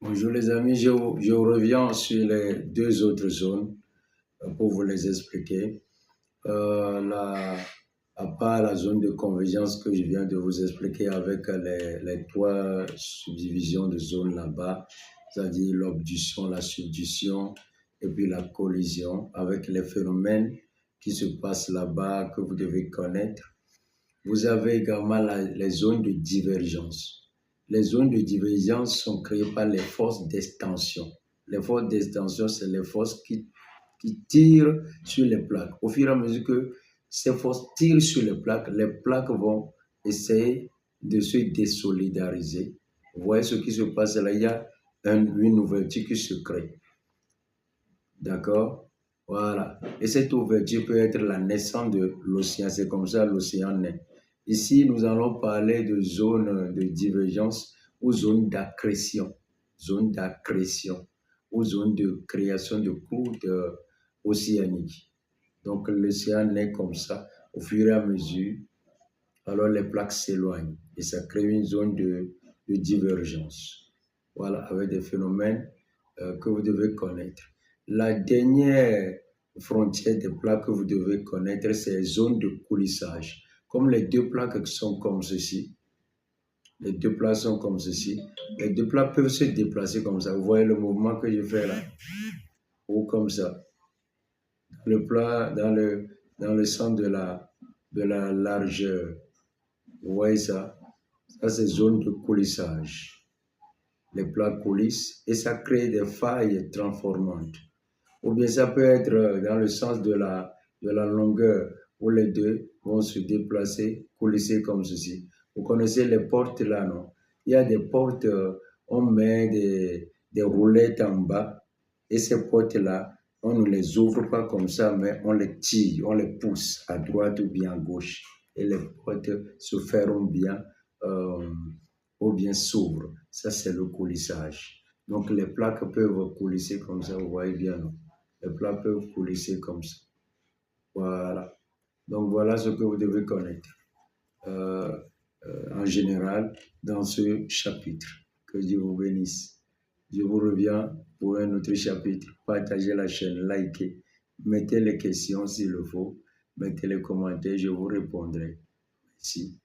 Bonjour les amis, je reviens sur les deux autres zones pour vous les expliquer. Euh, la- à part la zone de convergence que je viens de vous expliquer avec les trois subdivisions de zones là-bas, c'est-à-dire l'obduction, la subduction et puis la collision avec les phénomènes qui se passent là-bas que vous devez connaître. Vous avez également les zones de divergence. Les zones de divergence sont créées par les forces d'extension. Les forces d'extension, c'est les forces qui tirent sur les plaques. Au fur et à mesure que ces forces tirent sur les plaques vont essayer de se désolidariser. Vous voyez ce qui se passe là, il y a une ouverture qui se crée. D'accord? Voilà. Et cette ouverture peut être la naissance de l'océan. C'est comme ça l'océan naît. Ici, nous allons parler de zones de divergence ou zones d'accrétion. Zones d'accrétion ou zones de création de couches océaniques. Donc, l'océan naît comme ça au fur et à mesure. Alors, les plaques s'éloignent et ça crée une zone de divergence. Voilà, avec des phénomènes que vous devez connaître. La dernière frontière des plaques que vous devez connaître, c'est les zones de coulissage. Comme les deux plaques sont comme ceci, les deux plaques sont comme ceci, les deux plaques peuvent se déplacer comme ça. Vous voyez le mouvement que je fais là, ou comme ça. Dans le sens de la largeur. Vous voyez ça? Ça, c'est zone de coulissage. Les plaques coulissent et ça crée des failles transformantes. Ou bien ça peut être dans le sens de la longueur où les deux vont se déplacer, coulisser comme ceci. Vous connaissez les portes là, non? Il y a des portes, on met des roulettes en bas et ces portes-là, on ne les ouvre pas comme ça, mais on les tire, on les pousse à droite ou bien à gauche. Et les portes se ferment bien euh, ou bien s'ouvrent. Ça, c'est le coulissage. Donc, les plaques peuvent coulisser comme ça, vous voyez bien, non? Les plaques peuvent coulisser comme ça. Voilà. Donc, voilà ce que vous devez connaître euh, en général dans ce chapitre. Que Dieu vous bénisse. Je vous reviens pour un autre chapitre. Partagez la chaîne, likez, mettez les questions s'il le faut, mettez les commentaires, je vous répondrai. Merci.